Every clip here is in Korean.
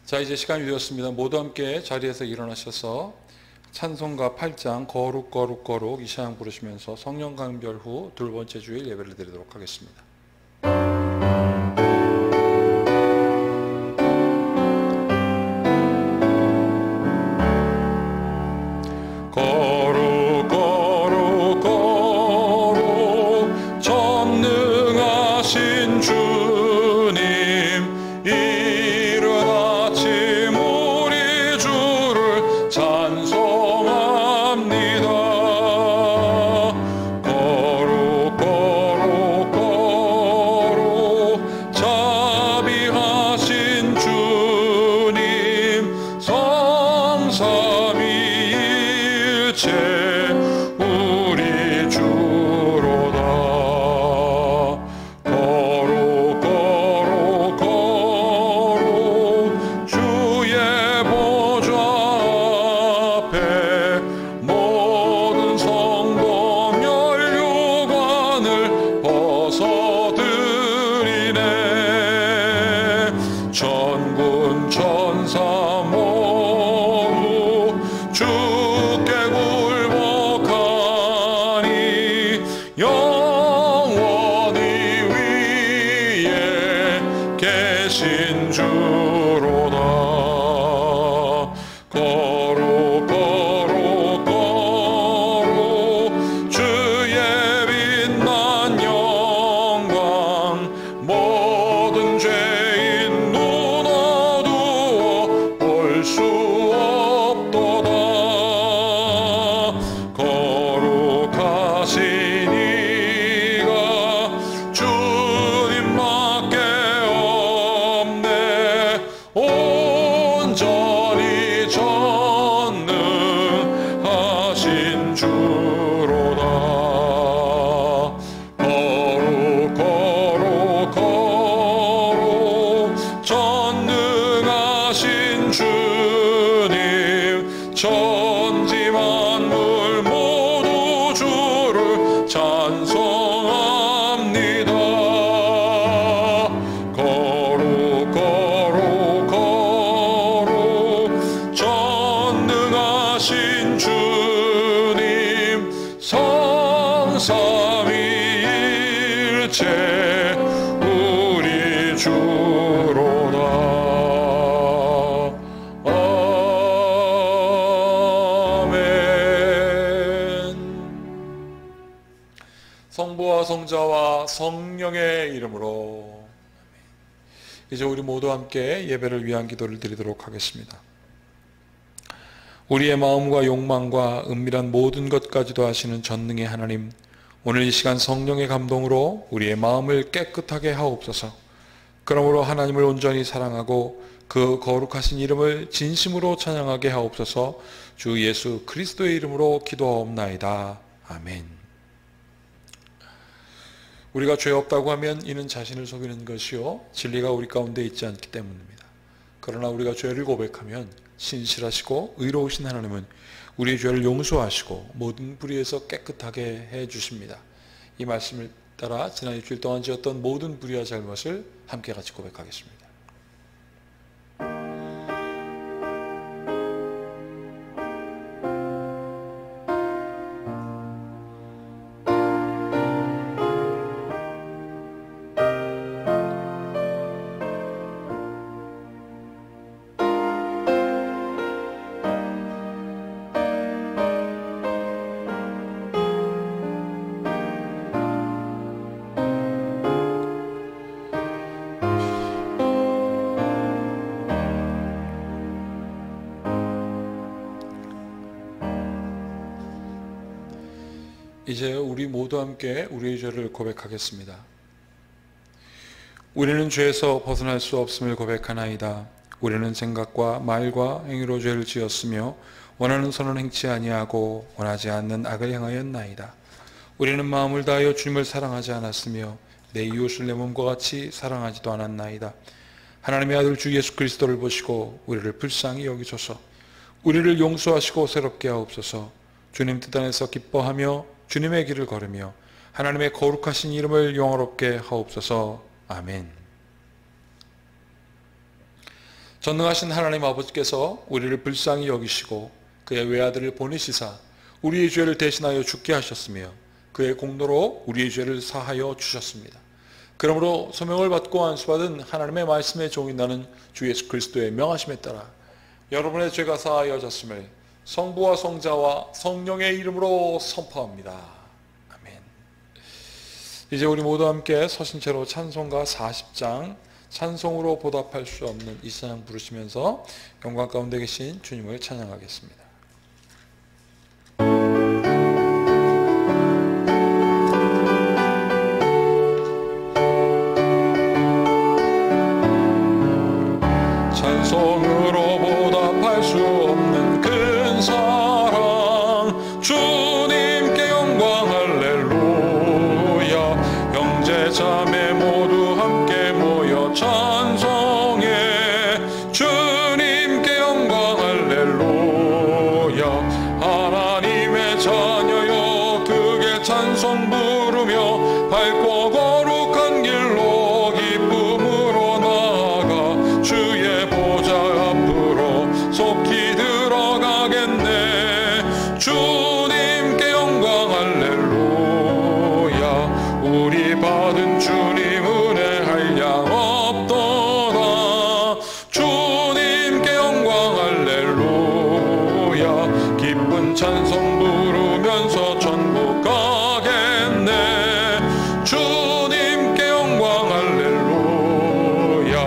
자, 이제 시간이 되었습니다. 모두 함께 자리에서 일어나셔서 찬송가 8장 거룩 거룩 거룩 이 찬양 부르시면서 성령 강별 후 두 번째 주일 예배를 드리도록 하겠습니다. 거룩 거룩 거룩 전능하신 주님, 이른 아침 우리 주를 찬송합니다. 거룩 거룩 거룩 자비하신 주님, 성삼위일체 우리 주로다. 거룩 거룩 거룩 주의 보좌 앞에 모든 성도 면류관을 벗어드리네. 천군 천사 모두 주께 굴복하니 영원히 위에 계신 주로다. 거룩 거룩 거룩 주의 빛난 영광, 모든 죄인 눈 어두워 볼 수 없도다. 거룩하신 이가 주님밖에 없네. 온전히 전능하신 주로다. 거룩 거룩 거룩 전능하신 주님, 천지 만물 모두 주를 찬송합니다. 거룩 거룩 거룩 전능하신 주님, 성삼위일체 우리 주로다. 성부와 성자와 성령의 이름으로. 이제 우리 모두 함께 예배를 위한 기도를 드리도록 하겠습니다. 우리의 마음과 욕망과 은밀한 모든 것까지도 아시는 전능의 하나님, 오늘 이 시간 성령의 감동으로 우리의 마음을 깨끗하게 하옵소서. 그러므로 하나님을 온전히 사랑하고 그 거룩하신 이름을 진심으로 찬양하게 하옵소서. 주 예수 그리스도의 이름으로 기도하옵나이다. 아멘. 우리가 죄 없다고 하면 이는 자신을 속이는 것이요 진리가 우리 가운데 있지 않기 때문입니다. 그러나 우리가 죄를 고백하면 신실하시고 의로우신 하나님은 우리의 죄를 용서하시고 모든 불의에서 깨끗하게 해주십니다. 이 말씀을 따라 지난 일주일 동안 지었던 모든 불의와 잘못을 함께 같이 고백하겠습니다. 이제 우리 모두 함께 우리의 죄를 고백하겠습니다. 우리는 죄에서 벗어날 수 없음을 고백하나이다. 우리는 생각과 말과 행위로 죄를 지었으며 원하는 선은 행치 아니하고 원하지 않는 악을 행하였나이다. 우리는 마음을 다하여 주님을 사랑하지 않았으며 내 이웃을 내 몸과 같이 사랑하지도 않았나이다. 하나님의 아들 주 예수 그리스도를 보시고 우리를 불쌍히 여기소서. 우리를 용서하시고 새롭게 하옵소서. 주님 뜻 안에서 기뻐하며 주님의 길을 걸으며 하나님의 거룩하신 이름을 영화롭게 하옵소서. 아멘. 전능하신 하나님 아버지께서 우리를 불쌍히 여기시고 그의 외아들을 보내시사 우리의 죄를 대신하여 죽게 하셨으며 그의 공로로 우리의 죄를 사하여 주셨습니다. 그러므로 소명을 받고 안수받은 하나님의 말씀의 종인 나는 주 예수 그리스도의 명하심에 따라 여러분의 죄가 사하여졌음을 성부와 성자와 성령의 이름으로 선포합니다. 아멘. 이제 우리 모두 함께 서신체로 찬송가 40장 찬송으로 보답할 수 없는 이 찬양 부르시면서 영광 가운데 계신 주님을 찬양하겠습니다. 찬송으로 보답할 수 없는 큰 사랑 주님께 영광 할렐루야. 형제 자매 모두 함께 모여 찬송해 주님께 영광 할렐루야. 하나님의 자녀여 크게 찬송 부르며 밝고 거룩한 길로 기쁨으로 나아가 주의 보좌 앞으로 속히 들어가겠네. 주님께 영광 할렐루야. 우리 받은 주님 은혜 한량 없도다. 주님께 영광 할렐루야. 기쁜 찬송 부르면서 천국 가겠네. 주님께 영광 할렐루야.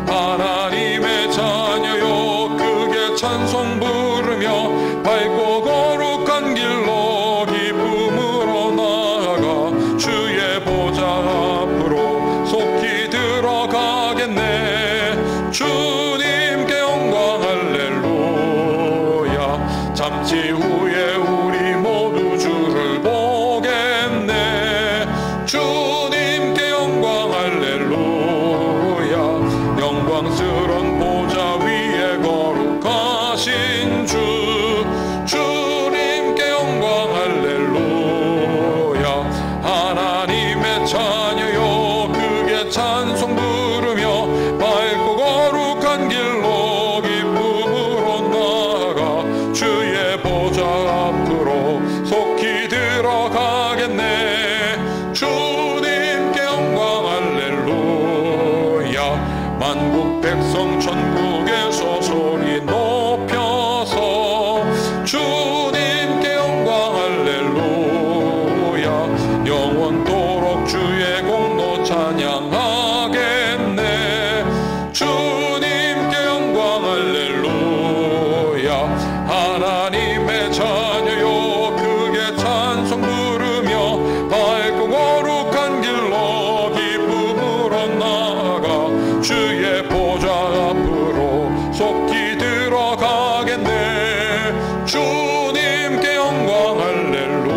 하나님의 자녀여 크게 찬송 부르며 밝고 거룩한 길로 기쁨으로 나아가 주의 보좌 앞으로 속히 들어가겠네. 주님께 영광 할렐루야. 잠시 후에 우리 모두 주를 보겠네. 주님께 영광 할렐루야. 영광스러운 보좌 위에 거룩하신 주 주님께 영광 할렐루야. 하나님의 자녀여 크게 찬송 부르며 밝고 거룩한 길로 기쁨으로 나아가 주의 보좌 앞으로 속히 들어가겠네. 주님께 영광 할렐루야. 만국 백성 천국에서 소리 높여서 주님께 영광 할렐루야. 영원토록 주의 공로 찬양하겠네. 주님께 영광 할렐루야. 하나님의 자녀여 크게 찬송 부르며 밝고 거룩한 길로 기쁨으로 나아가 주의 보좌 앞으로 속히 들어가겠네. 주님께 영광 할렐루야.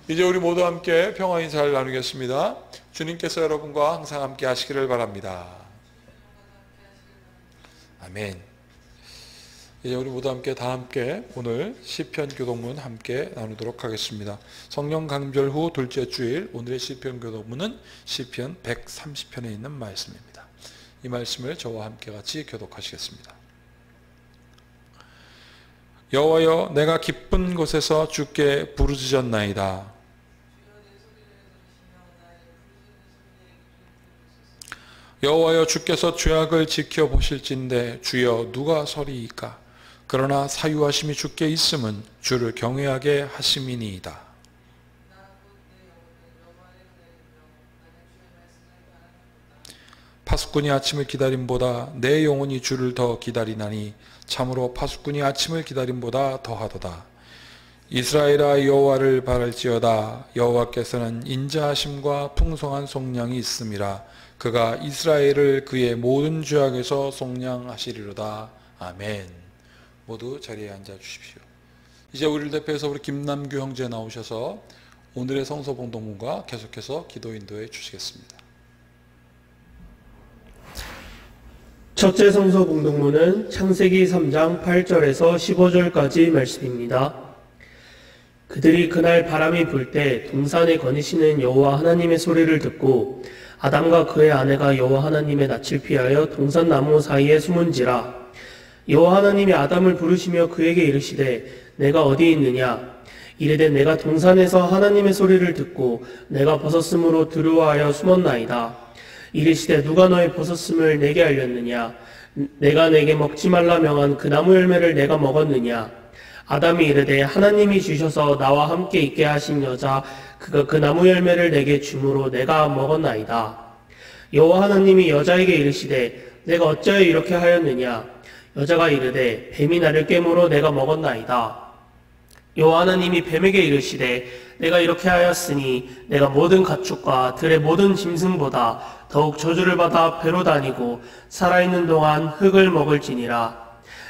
이제 우리 모두 함께 평화 인사를 나누겠습니다. 주님께서 여러분과 항상 함께 하시기를 바랍니다. 아멘. 이제 우리 모두 함께 다 함께 오늘 시편 교독문 함께 나누도록 하겠습니다. 성령 강절 후 둘째 주일 오늘의 시편 교독문은 시편 130편에 있는 말씀입니다. 이 말씀을 저와 함께 같이 교독하시겠습니다. 여호와여 내가 기쁜 곳에서 주께 부르짖었나이다. 여호와여 주께서 죄악을 지켜보실진대 주여 누가 서리이까. 그러나 사유하심이 주께 있음은 주를 경외하게 하심이니이다. 파수꾼이 아침을 기다림보다 내 영혼이 주를 더 기다리나니 참으로 파수꾼이 아침을 기다림보다 더하도다. 이스라엘아 여호와를 바랄지어다. 여호와께서는 인자하심과 풍성한 속량이 있음이라. 그가 이스라엘을 그의 모든 죄악에서 속량하시리로다. 아멘. 모두 자리에 앉아 주십시오. 이제 우리를 대표해서 우리 김남규 형제 나오셔서 오늘의 성서봉독문과 계속해서 기도 인도해 주시겠습니다. 첫째 성서봉독문은 창세기 3장 8절에서 15절까지 말씀입니다. 그들이 그날 바람이 불 때 동산에 거니시는 여호와 하나님의 소리를 듣고 아담과 그의 아내가 여호와 하나님의 낯을 피하여 동산나무 사이에 숨은지라. 여호와 하나님이 아담을 부르시며 그에게 이르시되 내가 어디 있느냐. 이르되 내가 동산에서 하나님의 소리를 듣고 내가 벗었으므로 두려워하여 숨었나이다. 이르시되 누가 너의 벗었음을 내게 알렸느냐. 내가 내게 먹지 말라 명한 그 나무 열매를 내가 먹었느냐. 아담이 이르되 하나님이 주셔서 나와 함께 있게 하신 여자 그가 그 나무 열매를 내게 주므로 내가 먹었나이다. 여호와 하나님이 여자에게 이르시되 내가 어찌하여 이렇게 하였느냐. 여자가 이르되 뱀이 나를 깨므로 내가 먹었나이다. 여호와 하나님이 뱀에게 이르시되 내가 이렇게 하였으니 내가 모든 가축과 들의 모든 짐승보다 더욱 저주를 받아 배로 다니고 살아있는 동안 흙을 먹을지니라.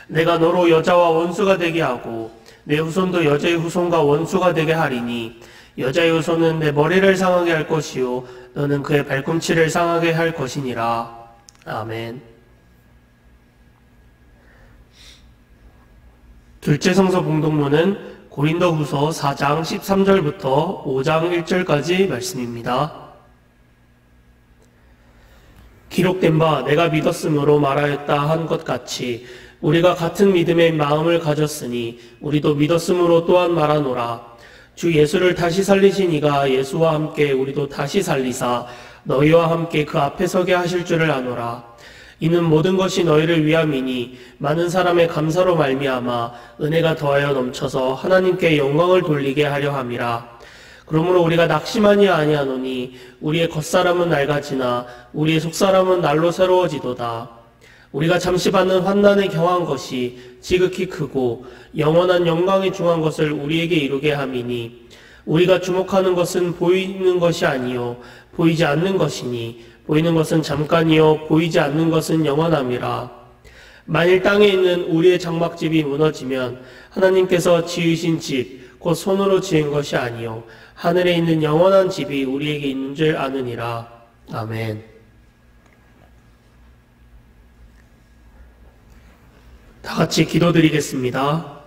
내가 너로 여자와 원수가 되게 하고 내 후손도 여자의 후손과 원수가 되게 하리니 여자의 후손은 내 머리를 상하게 할 것이요 너는 그의 발꿈치를 상하게 할 것이니라. 아멘. 둘째 성서 봉독문은 고린도후서 4장 13절부터 5장 1절까지 말씀입니다. 기록된 바 내가 믿었으므로 말하였다 한 것 같이 우리가 같은 믿음의 마음을 가졌으니 우리도 믿었으므로 또한 말하노라. 주 예수를 다시 살리신 이가 예수와 함께 우리도 다시 살리사 너희와 함께 그 앞에 서게 하실 줄을 아노라. 이는 모든 것이 너희를 위함이니 많은 사람의 감사로 말미암아 은혜가 더하여 넘쳐서 하나님께 영광을 돌리게 하려 함이라. 그러므로 우리가 낙심하니 아니하노니 우리의 겉사람은 낡아지나 우리의 속사람은 날로 새로워지도다. 우리가 잠시 받는 환난에 경한 것이 지극히 크고 영원한 영광에 중한 것을 우리에게 이루게 함이니 우리가 주목하는 것은 보이는 것이 아니요 보이지 않는 것이니 보이는 것은 잠깐이요 보이지 않는 것은 영원함이라. 만일 땅에 있는 우리의 장막집이 무너지면 하나님께서 지으신 집 곧 손으로 지은 것이 아니요 하늘에 있는 영원한 집이 우리에게 있는 줄 아느니라. 아멘. 다 같이 기도드리겠습니다.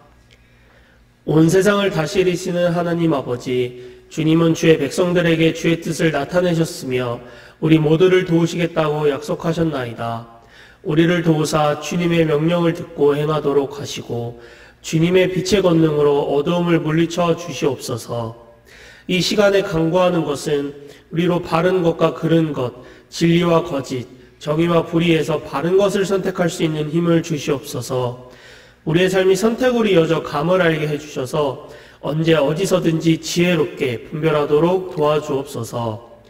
온 세상을 다스리시는 하나님 아버지, 주님은 주의 백성들에게 주의 뜻을 나타내셨으며 우리 모두를 도우시겠다고 약속하셨나이다. 우리를 도우사 주님의 명령을 듣고 행하도록 하시고 주님의 빛의 권능으로 어두움을 물리쳐 주시옵소서. 이 시간에 간구하는 것은 우리로 바른 것과 그른 것, 진리와 거짓, 정의와 불의에서 바른 것을 선택할 수 있는 힘을 주시옵소서. 우리의 삶이 선택으로 이어져 감을 알게 해주셔서 언제 어디서든지 지혜롭게 분별하도록 도와주옵소서.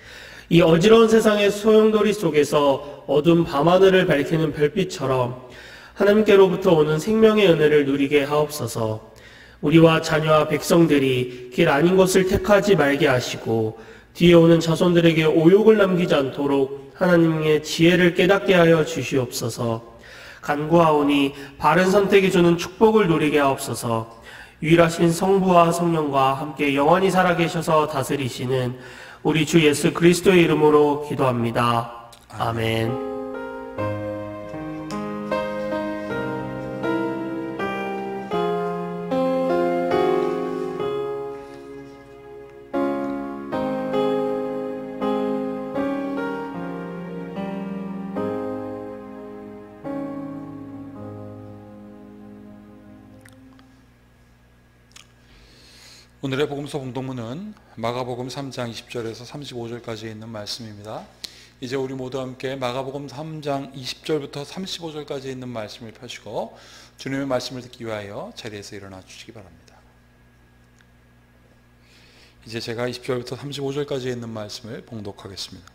이 어지러운 세상의 소용돌이 속에서 어두운 밤하늘을 밝히는 별빛처럼 하나님께로부터 오는 생명의 은혜를 누리게 하옵소서. 우리와 자녀와 백성들이 길 아닌 것을 택하지 말게 하시고 뒤에 오는 자손들에게 오욕을 남기지 않도록 하나님의 지혜를 깨닫게 하여 주시옵소서. 간구하오니 바른 선택이 주는 축복을 누리게 하옵소서. 유일하신 성부와 성령과 함께 영원히 살아계셔서 다스리시는 우리 주 예수 그리스도의 이름으로 기도합니다. 아멘. 오늘의 복음서 봉독문은 마가복음 3장 20절에서 35절까지 있는 말씀입니다. 이제 우리 모두 함께 마가복음 3장 20절부터 35절까지 있는 말씀을 펴시고 주님의 말씀을 듣기 위하여 자리에서 일어나 주시기 바랍니다. 이제 제가 20절부터 35절까지 있는 말씀을 봉독하겠습니다.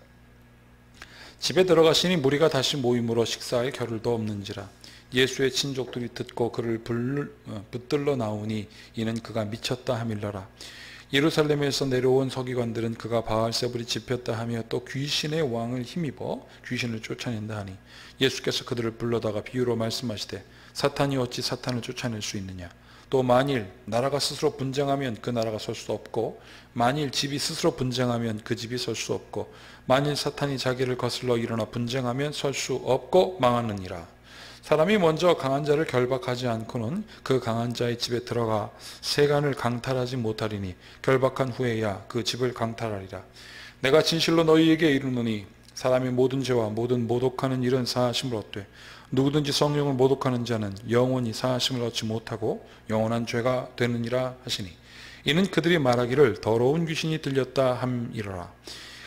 집에 들어가시니 무리가 다시 모임으로 식사할 겨를도 없는지라. 예수의 친족들이 듣고 그를 붙들러 나오니 이는 그가 미쳤다 하밀러라. 예루살렘에서 내려온 서기관들은 그가 바알세불이 집혔다 하며 또 귀신의 왕을 힘입어 귀신을 쫓아낸다 하니 예수께서 그들을 불러다가 비유로 말씀하시되 사탄이 어찌 사탄을 쫓아낼 수 있느냐. 또 만일 나라가 스스로 분쟁하면 그 나라가 설 수 없고 만일 집이 스스로 분쟁하면 그 집이 설 수 없고 만일 사탄이 자기를 거슬러 일어나 분쟁하면 설 수 없고 망하느니라. 사람이 먼저 강한 자를 결박하지 않고는 그 강한 자의 집에 들어가 세간을 강탈하지 못하리니 결박한 후에야 그 집을 강탈하리라. 내가 진실로 너희에게 이르노니 사람이 모든 죄와 모든 모독하는 일은 사하심을 얻되 누구든지 성령을 모독하는 자는 영원히 사하심을 얻지 못하고 영원한 죄가 되느니라 하시니 이는 그들이 말하기를 더러운 귀신이 들렸다 함이러라.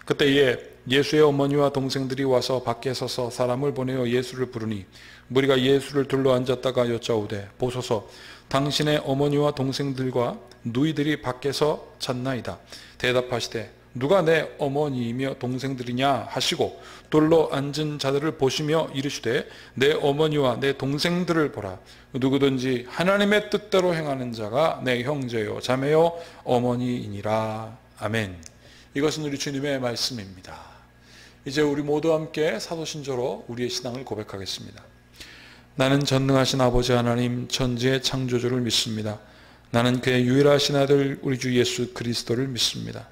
그때에 예수의 어머니와 동생들이 와서 밖에 서서 사람을 보내어 예수를 부르니 무리가 예수를 둘러앉았다가 여짜오되 보소서 당신의 어머니와 동생들과 누이들이 밖에서 찾나이다. 대답하시되 누가 내 어머니이며 동생들이냐 하시고 둘러 앉은 자들을 보시며 이르시되 내 어머니와 내 동생들을 보라. 누구든지 하나님의 뜻대로 행하는 자가 내 형제요 자매요 어머니이니라. 아멘. 이것은 우리 주님의 말씀입니다. 이제 우리 모두 함께 사도신조로 우리의 신앙을 고백하겠습니다. 나는 전능하신 아버지 하나님 천지의 창조주를 믿습니다. 나는 그의 유일하신 아들 우리 주 예수 그리스도를 믿습니다.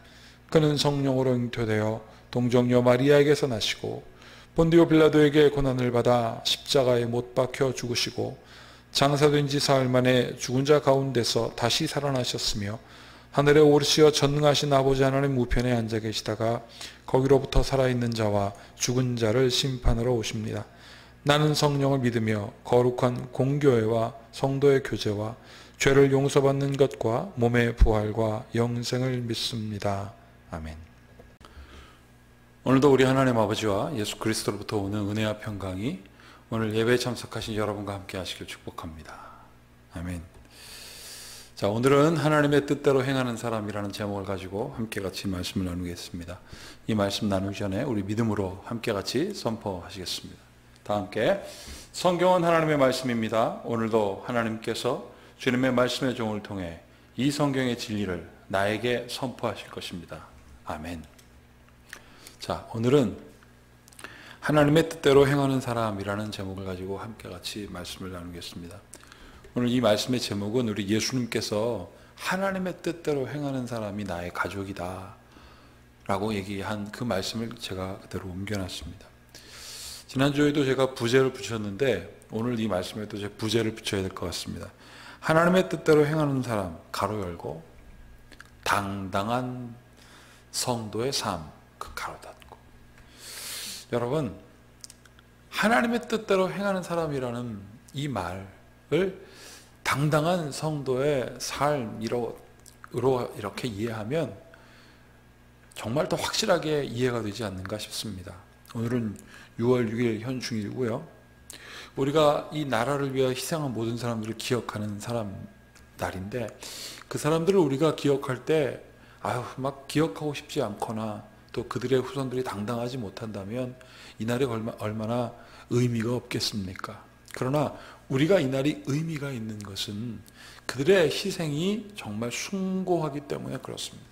그는 성령으로 잉태되어 동정녀 마리아에게서 나시고 본디오 빌라도에게 고난을 받아 십자가에 못 박혀 죽으시고 장사된 지 사흘 만에 죽은 자 가운데서 다시 살아나셨으며 하늘에 오르시어 전능하신 아버지 하나님 우편에 앉아 계시다가 거기로부터 살아있는 자와 죽은 자를 심판하러 오십니다. 나는 성령을 믿으며 거룩한 공교회와 성도의 교제와 죄를 용서받는 것과 몸의 부활과 영생을 믿습니다. 아멘. 오늘도 우리 하나님 아버지와 예수 그리스도로부터 오는 은혜와 평강이 오늘 예배에 참석하신 여러분과 함께 하시길 축복합니다. 아멘. 자, 오늘은 하나님의 뜻대로 행하는 사람이라는 제목을 가지고 함께 같이 말씀을 나누겠습니다. 이 말씀 나누기 전에 우리 믿음으로 함께 같이 선포하시겠습니다. 다 함께. 성경은 하나님의 말씀입니다. 오늘도 하나님께서 주님의 말씀의 종을 통해 이 성경의 진리를 나에게 선포하실 것입니다. 아멘. 자, 오늘은 하나님의 뜻대로 행하는 사람이라는 제목을 가지고 함께 같이 말씀을 나누겠습니다. 오늘 이 말씀의 제목은 우리 예수님께서 하나님의 뜻대로 행하는 사람이 나의 가족이다 라고 얘기한 그 말씀을 제가 그대로 옮겨놨습니다. 지난주에도 제가 부제를 붙였는데 오늘 이 말씀에도 제가 부제를 붙여야 될 것 같습니다. 하나님의 뜻대로 행하는 사람, 가로 열고 당당한 성도의 삶, 그 가로 닫고. 여러분, 하나님의 뜻대로 행하는 사람이라는 이 말을 당당한 성도의 삶으로 이렇게 이해하면 정말 더 확실하게 이해가 되지 않는가 싶습니다. 오늘은 6월 6일 현충일이고요. 우리가 이 나라를 위하여 희생한 모든 사람들을 기억하는 날인데 그 사람들을 우리가 기억할 때 막 기억하고 싶지 않거나 또 그들의 후손들이 당당하지 못한다면 이날이 얼마나 의미가 없겠습니까? 그러나 우리가 이날이 의미가 있는 것은 그들의 희생이 정말 숭고하기 때문에 그렇습니다.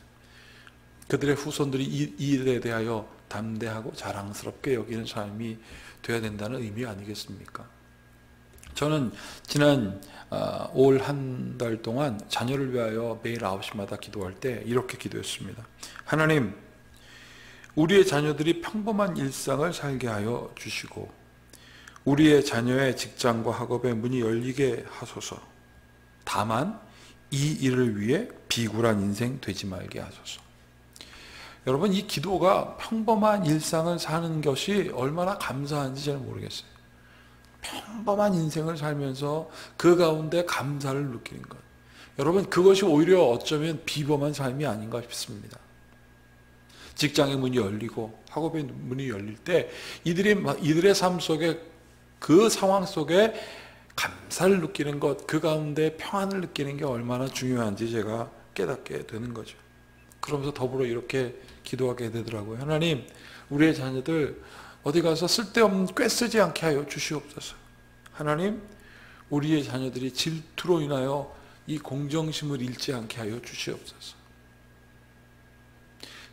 그들의 후손들이 이 일에 대하여 담대하고 자랑스럽게 여기는 삶이 되어야 된다는 의미 아니겠습니까? 저는 지난 올 한 달 동안 자녀를 위하여 매일 9시마다 기도할 때 이렇게 기도했습니다. 하나님, 우리의 자녀들이 평범한 일상을 살게 하여 주시고 우리의 자녀의 직장과 학업의 문이 열리게 하소서. 다만 이 일을 위해 비굴한 인생 되지 말게 하소서. 여러분, 이 기도가 평범한 일상을 사는 것이 얼마나 감사한지 잘 모르겠어요. 평범한 인생을 살면서 그 가운데 감사를 느끼는 것. 여러분, 그것이 오히려 어쩌면 비범한 삶이 아닌가 싶습니다. 직장의 문이 열리고 학업의 문이 열릴 때 이들의 삶 속에 그 상황 속에 감사를 느끼는 것, 그 가운데 평안을 느끼는 게 얼마나 중요한지 제가 깨닫게 되는 거죠. 그러면서 더불어 이렇게 기도하게 되더라고요. 하나님, 우리의 자녀들 어디 가서 쓸데없는 꾀 쓰지 않게 하여 주시옵소서. 하나님, 우리의 자녀들이 질투로 인하여 이 공정심을 잃지 않게 하여 주시옵소서.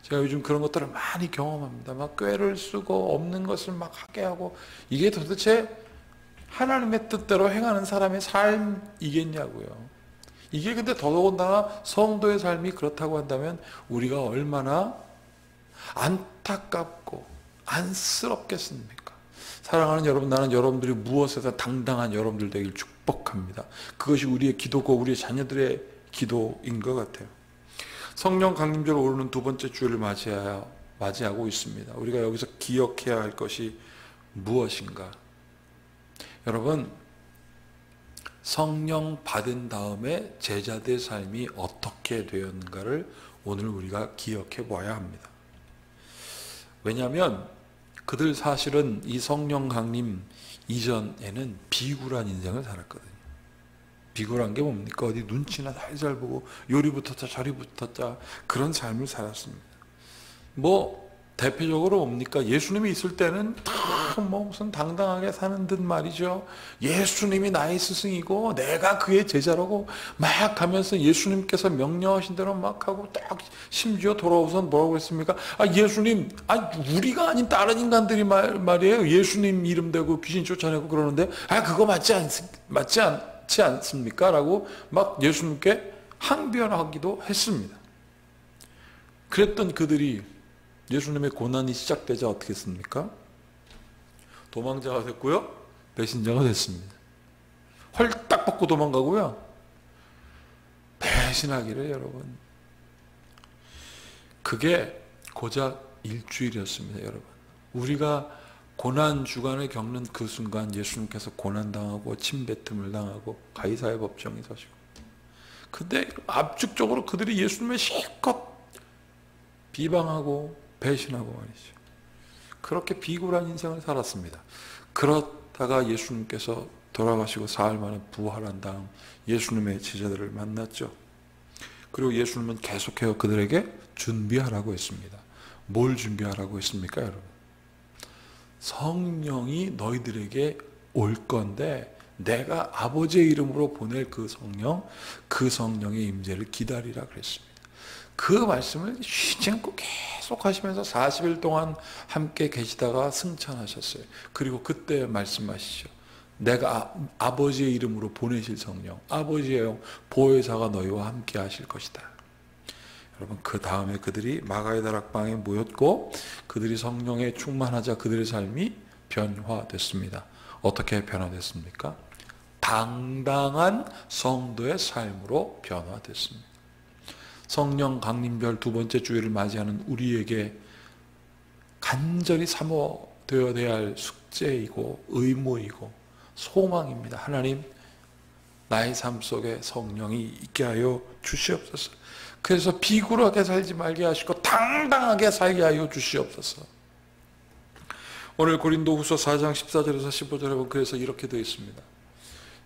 제가 요즘 그런 것들을 많이 경험합니다. 막 꾀를 쓰고 없는 것을 막 하게 하고, 이게 도대체 하나님의 뜻대로 행하는 사람의 삶이겠냐고요. 이게 근데 더더군다나 성도의 삶이 그렇다고 한다면 우리가 얼마나 안타깝고 안쓰럽겠습니까? 사랑하는 여러분, 나는 여러분들이 무엇에서 당당한 여러분들 되길 축복합니다. 그것이 우리의 기도고 우리의 자녀들의 기도인 것 같아요. 성령 강림절 오르는 두 번째 주일을 맞이하여 맞이하고 있습니다. 우리가 여기서 기억해야 할 것이 무엇인가? 여러분, 성령 받은 다음에 제자들의 삶이 어떻게 되었는가를 오늘 우리가 기억해 봐야 합니다. 왜냐하면 그들 사실은 이 성령 강림 이전에는 비굴한 인생을 살았거든요. 비굴한 게 뭡니까? 어디 눈치나 살살 보고 요리부터 짜 저리부터 짜 그런 삶을 살았습니다. 뭐 대표적으로 뭡니까? 예수님이 있을 때는 다 뭐 무슨 당당하게 사는 듯 말이죠. 예수님이 나의 스승이고 내가 그의 제자라고 막 하면서 예수님께서 명령하신 대로 막 하고 딱 심지어 돌아오선 뭐라고 했습니까? 예수님, 우리가 아닌 다른 인간들이 말이에요. 예수님 이름 대고 귀신 쫓아내고 그러는데 그거 맞지 않지 않습니까? 라고 막 예수님께 항변하기도 했습니다. 그랬던 그들이 예수님의 고난이 시작되자 어떻게 했습니까? 도망자가 됐고요. 배신자가 됐습니다. 헐딱 벗고 도망가고요. 배신하기를 여러분. 그게 고작 일주일이었습니다. 여러분. 우리가 고난 주간을 겪는 그 순간 예수님께서 고난당하고 침뱉음을 당하고 가이사의 법정에 서시고 근데 압축적으로 그들이 예수님을 실컷 비방하고 배신하고 말이죠. 그렇게 비굴한 인생을 살았습니다. 그러다가 예수님께서 돌아가시고 사흘 만에 부활한 다음 예수님의 제자들을 만났죠. 그리고 예수님은 계속해서 그들에게 준비하라고 했습니다. 뭘 준비하라고 했습니까, 여러분? 성령이 너희들에게 올 건데 내가 아버지의 이름으로 보낼 그 성령의 임재를 기다리라 그랬습니다. 그 말씀을 쉬지 않고 계속 하시면서 40일 동안 함께 계시다가 승천하셨어요. 그리고 그때 말씀하시죠. 내가 아버지의 이름으로 보내실 성령, 아버지의 영, 보혜사가 너희와 함께 하실 것이다. 여러분, 그 다음에 그들이 마가의 다락방에 모였고 그들이 성령에 충만하자 그들의 삶이 변화됐습니다. 어떻게 변화됐습니까? 당당한 성도의 삶으로 변화됐습니다. 성령 강림절 두 번째 주일을 맞이하는 우리에게 간절히 사모되어야 할 숙제이고 의무이고 소망입니다. 하나님, 나의 삶 속에 성령이 있게 하여 주시옵소서. 그래서 비굴하게 살지 말게 하시고 당당하게 살게 하여 주시옵소서. 오늘 고린도후서 4장 14절에서 15절에 보면 그래서 이렇게 되어 있습니다.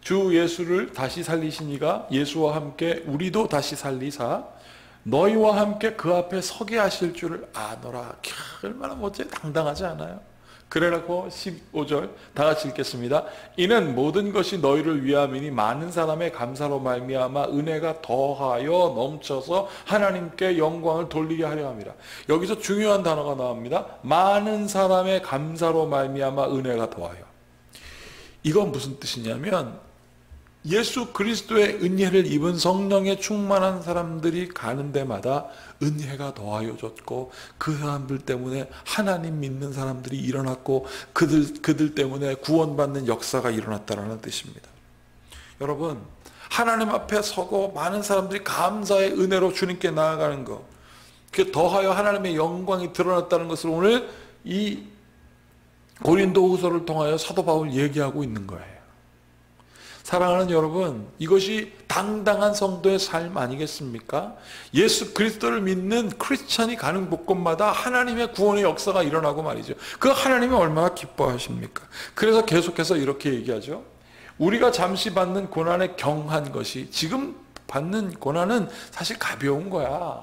주 예수를 다시 살리신 이가 예수와 함께 우리도 다시 살리사 너희와 함께 그 앞에 서게 하실 줄을 아노라. 얼마나 멋져요. 당당하지 않아요? 그래라고 15절 다 같이 읽겠습니다. 이는 모든 것이 너희를 위함이니 많은 사람의 감사로 말미암아 은혜가 더하여 넘쳐서 하나님께 영광을 돌리게 하려 함이라. 여기서 중요한 단어가 나옵니다. 많은 사람의 감사로 말미암아 은혜가 더하여. 이건 무슨 뜻이냐면 예수 그리스도의 은혜를 입은 성령에 충만한 사람들이 가는 데마다 은혜가 더하여 졌고 그 사람들 때문에 하나님 믿는 사람들이 일어났고 그들 때문에 구원받는 역사가 일어났다는 뜻입니다. 여러분, 하나님 앞에 서고 많은 사람들이 감사의 은혜로 주님께 나아가는 것, 그 더하여 하나님의 영광이 드러났다는 것을 오늘 이 고린도후서를 통하여 사도 바울 얘기하고 있는 거예요. 사랑하는 여러분, 이것이 당당한 성도의 삶 아니겠습니까? 예수 그리스도를 믿는 크리스찬이 가는 곳곳마다 하나님의 구원의 역사가 일어나고 말이죠. 그 하나님이 얼마나 기뻐하십니까? 그래서 계속해서 이렇게 얘기하죠. 우리가 잠시 받는 고난에 경한 것이 지금 받는 고난은 사실 가벼운 거야.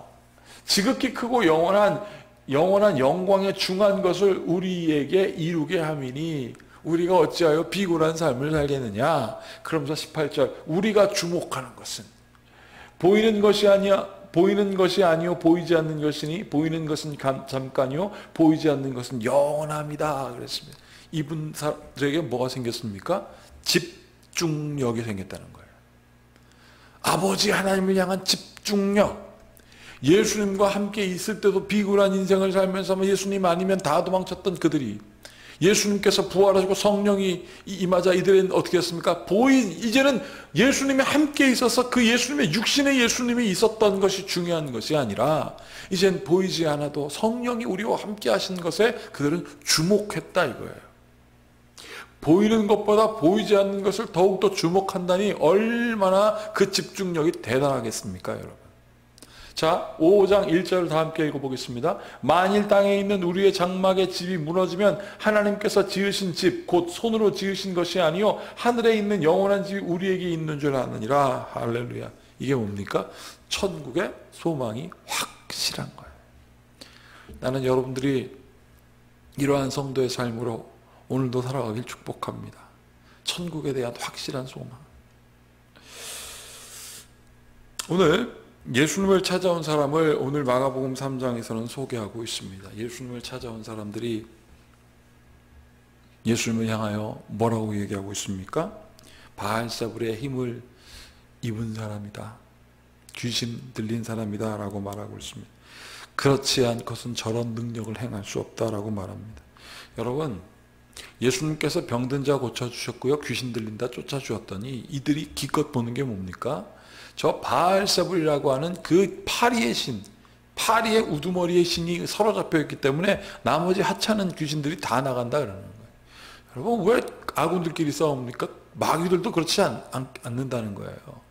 지극히 크고 영원한 영광에 중한 것을 우리에게 이루게 함이니 우리가 어찌하여 비굴한 삶을 살겠느냐. 그러면서 18절 우리가 주목하는 것은 보이는 것이 아니요 보이지 않는 것이니 보이는 것은 잠깐이요 보이지 않는 것은 영원합니다. 그랬습니다. 이분들에게 뭐가 생겼습니까? 집중력이 생겼다는 거예요. 아버지 하나님을 향한 집중력. 예수님과 함께 있을 때도 비굴한 인생을 살면서 예수님 아니면 다 도망쳤던 그들이 예수님께서 부활하시고 성령이 임하자 이들은 어떻게 했습니까? 이제는 예수님이 함께 있어서 그 예수님의 육신의 예수님이 있었던 것이 중요한 것이 아니라 이젠 보이지 않아도 성령이 우리와 함께 하신 것에 그들은 주목했다 이거예요. 보이는 것보다 보이지 않는 것을 더욱더 주목한다니 얼마나 그 집중력이 대단하겠습니까, 여러분? 자, 5장 1절을 다 함께 읽어보겠습니다. 만일 땅에 있는 우리의 장막의 집이 무너지면 하나님께서 지으신 집, 곧 손으로 지으신 것이 아니요 하늘에 있는 영원한 집이 우리에게 있는 줄 아느니라. 할렐루야. 이게 뭡니까? 천국의 소망이 확실한 거예요. 나는 여러분들이 이러한 성도의 삶으로 오늘도 살아가길 축복합니다. 천국에 대한 확실한 소망. 오늘 예수님을 찾아온 사람을 오늘 마가복음 3장에서는 소개하고 있습니다. 예수님을 찾아온 사람들이 예수님을 향하여 뭐라고 얘기하고 있습니까? 바알세불의 힘을 입은 사람이다. 귀신 들린 사람이다 라고 말하고 있습니다. 그렇지 않고선 저런 능력을 행할 수 없다라고 말합니다. 여러분, 예수님께서 병든 자 고쳐주셨고요. 귀신 들린다 쫓아주었더니 이들이 기껏 보는 게 뭡니까? 저 바알세불이라고 하는 그 파리의 신, 파리의 우두머리의 신이 사로잡혀 있기 때문에 나머지 하찮은 귀신들이 다 나간다 그러는 거예요. 여러분, 왜 아군들끼리 싸웁니까? 마귀들도 그렇지 않는다는 거예요.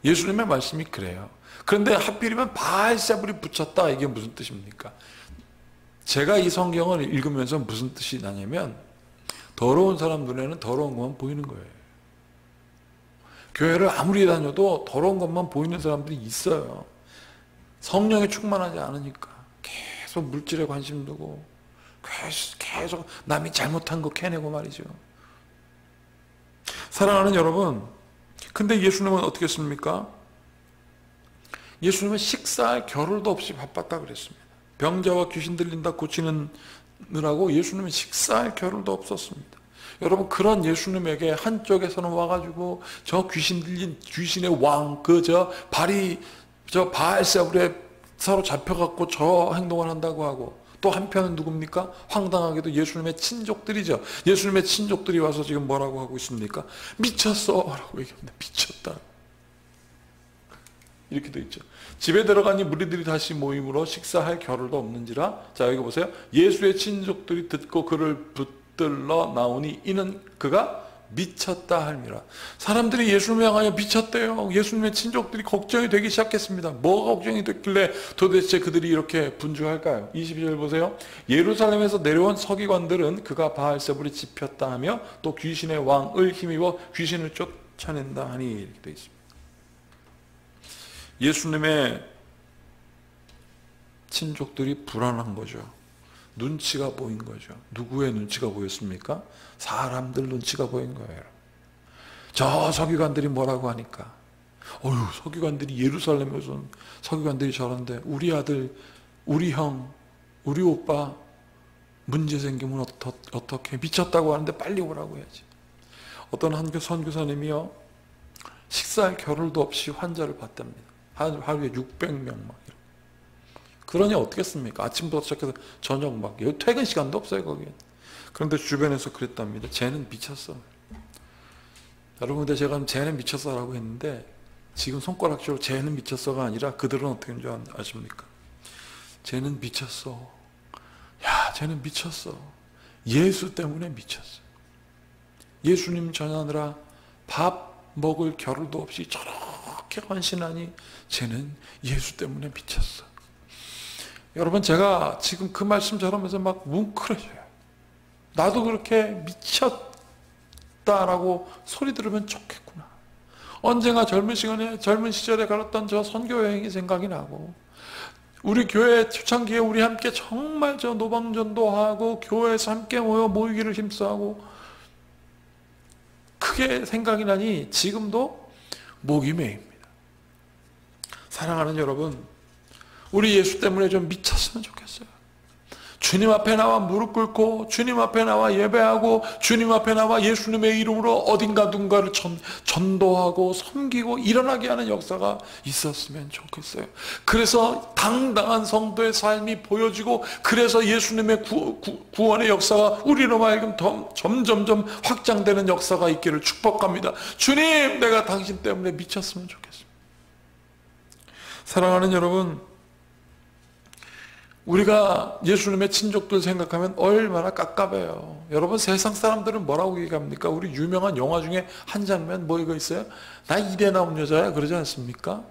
예수님의 말씀이 그래요. 그런데 하필이면 바알세불이 붙였다. 이게 무슨 뜻입니까? 제가 이 성경을 읽으면서 무슨 뜻이 나냐면 더러운 사람 눈에는 더러운 것만 보이는 거예요. 교회를 아무리 다녀도 더러운 것만 보이는 사람들이 있어요. 성령에 충만하지 않으니까 계속 물질에 관심 두고 계속 남이 잘못한 거 캐내고 말이죠. 사랑하는 여러분, 근데 예수님은 어떻게 했습니까? 예수님은 식사할 겨를도 없이 바빴다 그랬습니다. 병자와 귀신 들린다 고치느라고 예수님은 식사할 겨를도 없었습니다. 여러분, 그런 예수님에게 한쪽에서는 와가지고 저 귀신 들린 귀신의 왕, 저 바알세불에 서로 잡혀갖고 저 행동을 한다고 하고, 또 한편은 누굽니까? 황당하게도 예수님의 친족들이죠. 예수님의 친족들이 와서 지금 뭐라고 하고 있습니까? 미쳤어 라고 얘기합니다. 미쳤다. 이렇게 돼 있죠. 집에 들어가니 무리들이 다시 모임으로 식사할 겨를도 없는지라. 자, 여기 보세요. 예수의 친족들이 듣고 그를 붙들러 나오니 이는 그가 미쳤다 할미라. 사람들이 예수님을 향하여 미쳤대요. 예수님의 친족들이 걱정이 되기 시작했습니다. 뭐가 걱정이 됐길래 도대체 그들이 이렇게 분주할까요? 22절 보세요. 예루살렘에서 내려온 서기관들은 그가 바알세불이 집혔다 하며 또 귀신의 왕을 힘입어 귀신을 쫓아낸다 하니 이렇게 되어 있습니다. 예수님의 친족들이 불안한 거죠. 눈치가 보인 거죠. 누구의 눈치가 보였습니까? 사람들 눈치가 보인 거예요. 저 서기관들이 뭐라고 하니까, 서기관들이 예루살렘에서 서기관들이 저런데 우리 아들, 우리 형, 우리 오빠 문제 생기면 어떻게 미쳤다고 하는데 빨리 오라고 해야지. 어떤 한 선교사님이요, 식사할 겨를도 없이 환자를 봤답니다. 하루에 600명 막. 그러니 어떻겠습니까? 아침부터 시작해서 저녁 막, 퇴근 시간도 없어요, 거기에. 그런데 주변에서 그랬답니다. 쟤는 미쳤어. 여러분, 근데 제가 쟤는 미쳤어라고 했는데, 지금 손가락질로 쟤는 미쳤어가 아니라 그들은 어떻게 하는 줄 아십니까? 쟤는 미쳤어. 야, 쟤는 미쳤어. 예수 때문에 미쳤어. 예수님 전하느라 밥 먹을 겨를도 없이 저렇게 헌신하니 쟤는 예수 때문에 미쳤어. 여러분, 제가 지금 그 말씀 전하면서 막 뭉클해져요. 나도 그렇게 미쳤다라고 소리 들으면 좋겠구나. 언젠가 젊은 시절에 갈았던 저 선교 여행이 생각이 나고, 우리 교회 초창기에 우리 함께 정말 저 노방전도 하고 교회에서 함께 모이기를 힘써하고, 크게 생각이 나니 지금도 목이 메입니다. 사랑하는 여러분, 우리 예수 때문에 좀 미쳤으면 좋겠어요. 주님 앞에 나와 무릎 꿇고 주님 앞에 나와 예배하고 주님 앞에 나와 예수님의 이름으로 어딘가 누군가를 전도하고 섬기고 일어나게 하는 역사가 있었으면 좋겠어요. 그래서 당당한 성도의 삶이 보여지고, 그래서 예수님의 구원의 역사가 우리로 하여금 점점점 확장되는 역사가 있기를 축복합니다. 주님, 내가 당신 때문에 미쳤으면 좋겠습니다. 사랑하는 여러분, 우리가 예수님의 친족들 생각하면 얼마나 깝깝해요. 여러분, 세상 사람들은 뭐라고 얘기합니까? 우리 유명한 영화 중에 한 장면 뭐 이거 있어요? 나 입에 나온 여자야, 그러지 않습니까?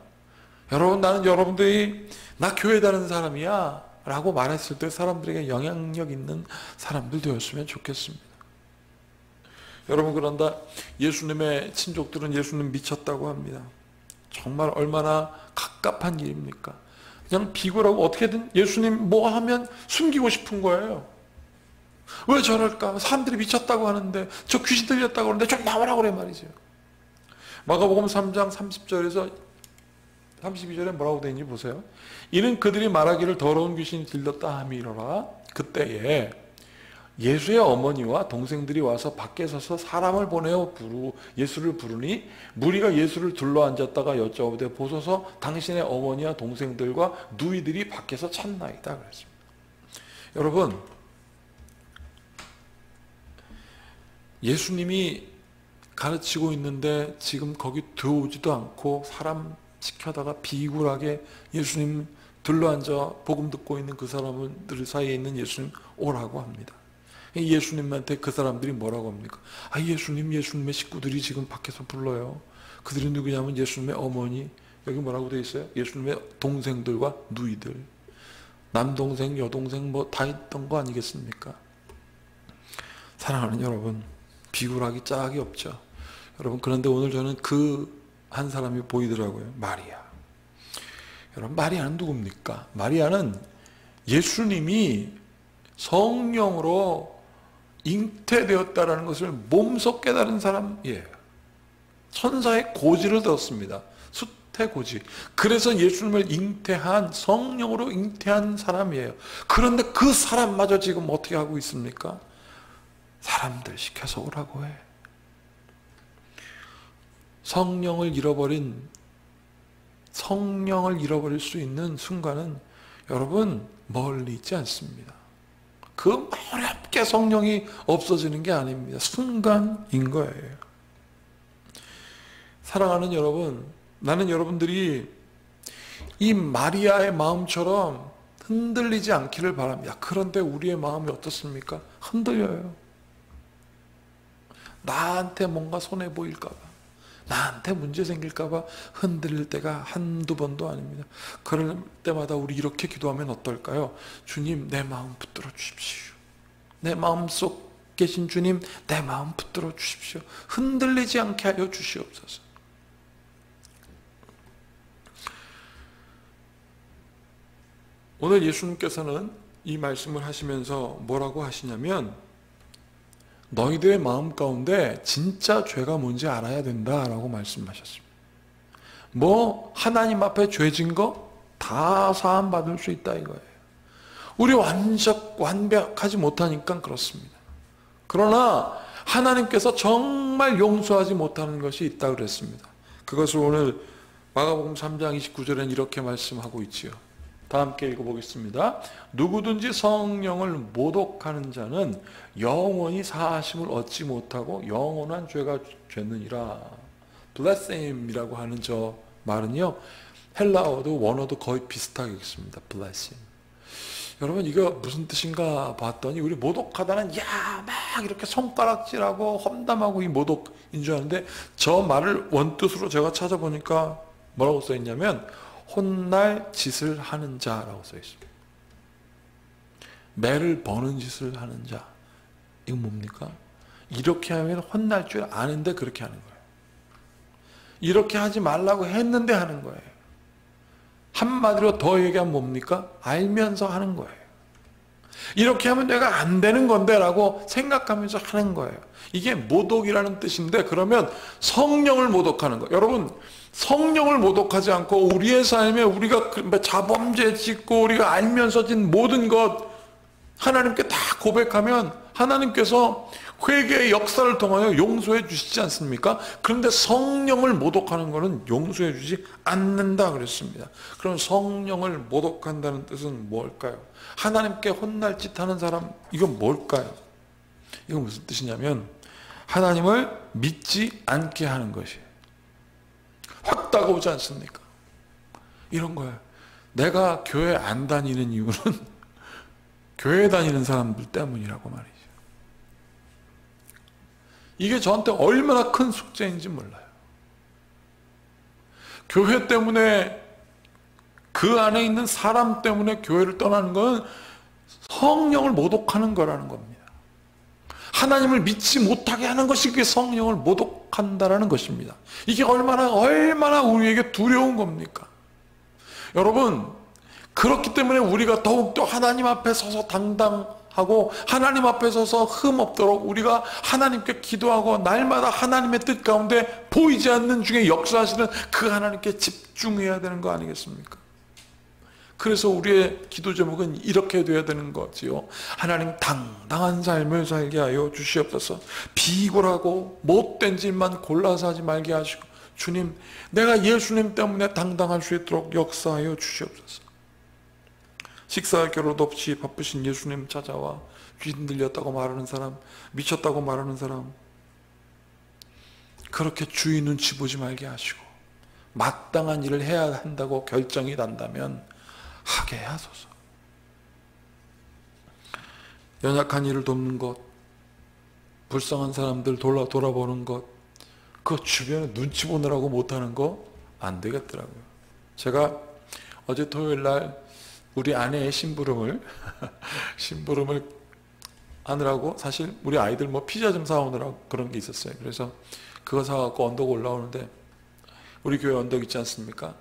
여러분, 나는 여러분들이 나 교회 다니는 사람이야 라고 말했을 때 사람들에게 영향력 있는 사람들 되었으면 좋겠습니다. 여러분, 그런다 예수님의 친족들은 예수님 미쳤다고 합니다. 정말 얼마나 갑갑한 일입니까? 그냥 비굴하고 어떻게든 예수님 뭐 하면 숨기고 싶은 거예요. 왜 저럴까? 사람들이 미쳤다고 하는데, 저 귀신 들렸다고 하는데 좀 나오라고 그래 말이죠. 마가복음 3장 30절에서 32절에 뭐라고 되어 있는지 보세요. 이는 그들이 말하기를 더러운 귀신이 들렸다 함이로라. 그때에 예수의 어머니와 동생들이 와서 밖에 서서 사람을 보내어 예수를 부르니 무리가 예수를 둘러앉았다가 여쭤보되 보소서 당신의 어머니와 동생들과 누이들이 밖에서 찾나이다 그랬습니다. 여러분, 예수님이 가르치고 있는데 지금 거기 들어오지도 않고 사람 시켜다가 비굴하게 예수님 둘러앉아 복음 듣고 있는 그 사람들 사이에 있는 예수님 오라고 합니다. 예수님한테 그 사람들이 뭐라고 합니까? 예수님의 식구들이 지금 밖에서 불러요. 그들이 누구냐면 예수님의 어머니, 여기 뭐라고 되어 있어요? 예수님의 동생들과 누이들, 남동생, 여동생 뭐 다 있던 거 아니겠습니까? 사랑하는 여러분, 비굴하기 짝이 없죠. 여러분, 그런데 오늘 저는 그 한 사람이 보이더라고요. 마리아. 여러분, 마리아는 누굽니까? 마리아는 예수님이 성령으로 잉태되었다라는 것을 몸소 깨달은 사람이에요. 천사의 고지를 들었습니다. 수태고지. 그래서 예수님을 잉태한, 성령으로 잉태한 사람이에요. 그런데 그 사람마저 지금 어떻게 하고 있습니까? 사람들 시켜서 오라고 해. 성령을 잃어버릴 수 있는 순간은 여러분 멀리 있지 않습니다. 그 어렵게 성령이 없어지는 게 아닙니다. 순간인 거예요. 사랑하는 여러분, 나는 여러분들이 이 마리아의 마음처럼 흔들리지 않기를 바랍니다. 그런데 우리의 마음이 어떻습니까? 흔들려요. 나한테 뭔가 손해 보일까봐, 나한테 문제 생길까봐 흔들릴 때가 한두 번도 아닙니다. 그럴 때마다 우리 이렇게 기도하면 어떨까요? 주님, 내 마음 붙들어 주십시오. 내 마음속 계신 주님, 내 마음 붙들어 주십시오. 흔들리지 않게 하여 주시옵소서. 오늘 예수님께서는 이 말씀을 하시면서 뭐라고 하시냐면, 너희들의 마음 가운데 진짜 죄가 뭔지 알아야 된다라고 말씀하셨습니다. 뭐 하나님 앞에 죄진 거 다 사함 받을 수 있다 이거예요. 우리 완벽하지 못하니까 그렇습니다. 그러나 하나님께서 정말 용서하지 못하는 것이 있다 그랬습니다. 그것을 오늘 마가복음 3장 29절엔 이렇게 말씀하고 있지요. 다 함께 읽어보겠습니다. 누구든지 성령을 모독하는 자는 영원히 사하심을 얻지 못하고 영원한 죄가 죄느니라. 블레셈이라고 하는 저 말은요, 헬라어도 원어도 거의 비슷하게 있습니다. 블레셈. 여러분, 이거 무슨 뜻인가 봤더니 우리 모독하다는 막 이렇게 손가락질하고 험담하고 이 모독인 줄 아는데, 저 말을 원뜻으로 제가 찾아보니까 뭐라고 써있냐면 혼날 짓을 하는 자라고 써있습니다. 매를 버는 짓을 하는 자. 이건 뭡니까? 이렇게 하면 혼날 줄 아는데 그렇게 하는 거예요. 이렇게 하지 말라고 했는데 하는 거예요. 한마디로 더 얘기하면 뭡니까? 알면서 하는 거예요. 이렇게 하면 내가 안 되는 건데 라고 생각하면서 하는 거예요. 이게 모독이라는 뜻인데, 그러면 성령을 모독하는 거예요. 여러분, 성령을 모독하지 않고 우리의 삶에 우리가 자범죄 짓고 우리가 알면서 진 모든 것, 하나님께 다 고백하면 하나님께서 회개의 역사를 통하여 용서해 주시지 않습니까? 그런데 성령을 모독하는 것은 용서해 주지 않는다 그랬습니다. 그럼 성령을 모독한다는 뜻은 뭘까요? 하나님께 혼날 짓 하는 사람, 이건 뭘까요? 이건 무슨 뜻이냐면 하나님을 믿지 않게 하는 것이에요. 확 다가오지 않습니까? 이런 거예요. 내가 교회 안 다니는 이유는 교회 다니는 사람들 때문이라고 말이죠. 이게 저한테 얼마나 큰 숙제인지 몰라요. 교회 때문에, 그 안에 있는 사람 때문에 교회를 떠나는 건 성령을 모독하는 거라는 겁니다. 하나님을 믿지 못하게 하는 것이 그게 성령을 모독한다라는 것입니다. 이게 얼마나 우리에게 두려운 겁니까? 여러분, 그렇기 때문에 우리가 더욱더 하나님 앞에 서서 당당하고 하나님 앞에 서서 흠 없도록 우리가 하나님께 기도하고 날마다 하나님의 뜻 가운데 보이지 않는 중에 역사하시는 그 하나님께 집중해야 되는 거 아니겠습니까? 그래서 우리의 기도 제목은 이렇게 돼야 되는 거지요. 하나님, 당당한 삶을 살게 하여 주시옵소서. 비굴하고 못된 짓만 골라서 하지 말게 하시고, 주님, 내가 예수님 때문에 당당할 수 있도록 역사하여 주시옵소서. 식사할 겨를도 없이 바쁘신 예수님 찾아와 귀 흔들렸다고 말하는 사람, 미쳤다고 말하는 사람, 그렇게 주의 눈치 보지 말게 하시고 마땅한 일을 해야 한다고 결정이 난다면 하게 하소서. 연약한 이를 돕는 것, 불쌍한 사람들 돌아보는 것, 그 주변에 눈치 보느라고 못하는 거 안 되겠더라고요. 제가 어제 토요일 날 우리 아내의 심부름을 하느라고, 사실 우리 아이들 뭐 피자 좀 사오느라고 그런 게 있었어요. 그래서 그거 사갖고 언덕 올라오는데, 우리 교회 언덕 있지 않습니까?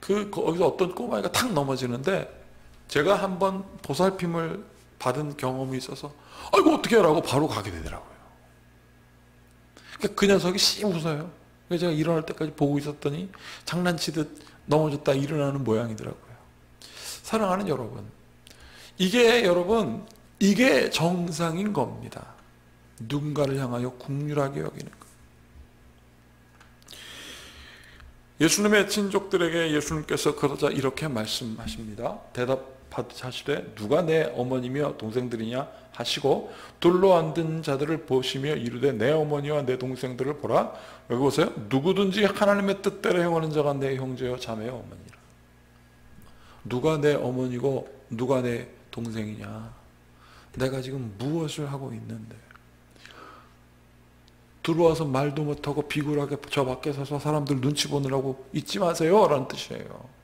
거기서 어떤 꼬마이가 탁 넘어지는데, 제가 한번 보살핌을 받은 경험이 있어서 아이고 어떻게 하라고 바로 가게 되더라고요. 그 녀석이 씩 웃어요. 그래서 제가 일어날 때까지 보고 있었더니 장난치듯 넘어졌다 일어나는 모양이더라고요. 사랑하는 여러분, 이게 정상인 겁니다. 누군가를 향하여 국률하게 여기는 것. 예수님의 친족들에게 예수님께서 그러자 이렇게 말씀하십니다. 대답하시되 누가 내 어머니며 동생들이냐 하시고 둘러 앉은 자들을 보시며 이르되 내 어머니와 내 동생들을 보라. 여기 보세요. 누구든지 하나님의 뜻대로 행하는 자가 내 형제요 자매요 어머니라. 누가 내 어머니고 누가 내 동생이냐. 내가 지금 무엇을 하고 있는데, 들어와서 말도 못하고 비굴하게 저 밖에 서서 사람들 눈치 보느라고 있지 마세요 라는 뜻이에요.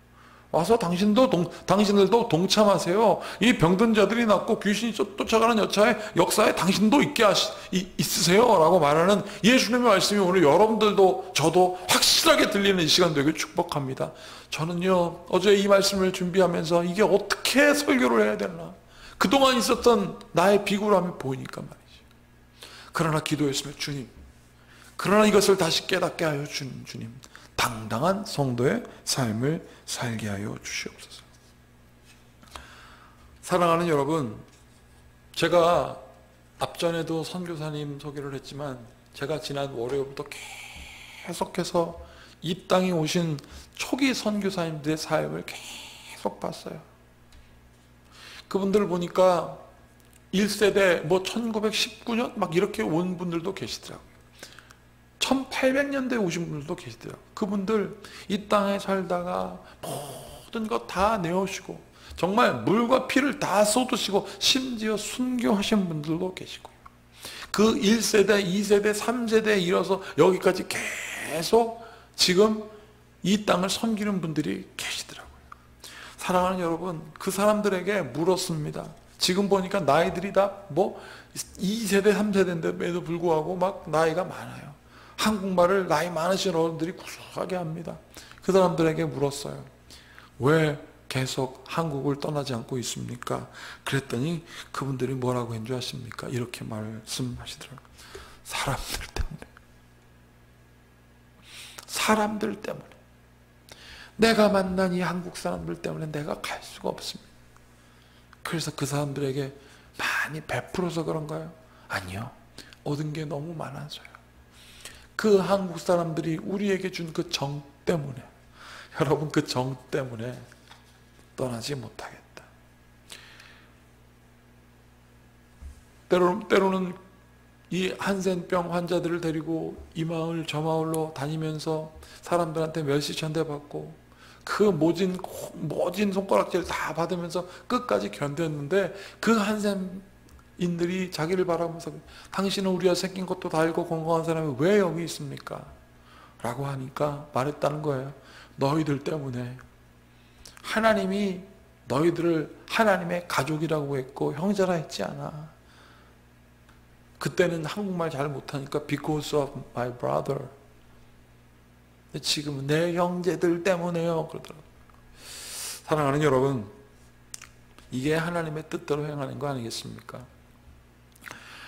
와서 당신들도 동참하세요. 이 병든 자들이 낫고 귀신이 쫓아가는 역사에 당신도 있으세요 라고 말하는 예수님의 말씀이 오늘 여러분들도 저도 확실하게 들리는 이 시간 되게 축복합니다. 저는요, 어제 이 말씀을 준비하면서 이게 어떻게 설교를 해야 되나, 그동안 있었던 나의 비굴함이 보이니까 말이죠. 그러나 기도했으면 주님, 그러나 이것을 다시 깨닫게 하여 주님, 당당한 성도의 삶을 살게 하여 주시옵소서. 사랑하는 여러분, 제가 앞전에도 선교사님 소개를 했지만 제가 지난 월요일부터 계속해서 이 땅에 오신 초기 선교사님들의 삶을 계속 봤어요. 그분들을 보니까 1세대 1919년 막 이렇게 온 분들도 계시더라고요. 1800년대에 오신 분들도 계시더라고요. 그분들 이 땅에 살다가 모든 것 다 내어주시고 정말 물과 피를 다 쏟으시고 심지어 순교하신 분들도 계시고요. 그 1세대, 2세대, 3세대에 이어서 여기까지 계속 지금 이 땅을 섬기는 분들이 계시더라고요. 사랑하는 여러분, 그 사람들에게 물었습니다. 지금 보니까 나이들이 다 2세대, 3세대인데도 불구하고 막 나이가 많아요. 한국말을 나이 많으신 어른들이 구수하게 합니다. 그 사람들에게 물었어요. 왜 계속 한국을 떠나지 않고 있습니까? 그랬더니 그분들이 뭐라고 한 줄 아십니까? 이렇게 말씀하시더라고요. 사람들 때문에. 사람들 때문에. 내가 만난 이 한국 사람들 때문에 내가 갈 수가 없습니다. 그래서 그 사람들에게 많이 베풀어서 그런가요? 아니요. 얻은 게 너무 많아서요. 그 한국 사람들이 우리에게 준 그 정 때문에, 여러분, 그 정 때문에 떠나지 못하겠다. 때로는 이 한센병 환자들을 데리고 이 마을 저 마을로 다니면서 사람들한테 멸시천대받고 그 모진 손가락질 다 받으면서 끝까지 견뎠는데, 그 한센인들이 자기를 바라보면서 당신은 우리가 생긴 것도 다 알고 건강한 사람이 왜 여기 있습니까? 라고 하니까 말했다는 거예요. 너희들 때문에 하나님이 너희들을 하나님의 가족이라고 했고 형제라 했지 않아. 그때는 한국말 잘 못하니까 because of my brother. 근데 지금은 내 형제들 때문에요. 그러더라고요. 사랑하는 여러분, 이게 하나님의 뜻대로 행하는 거 아니겠습니까?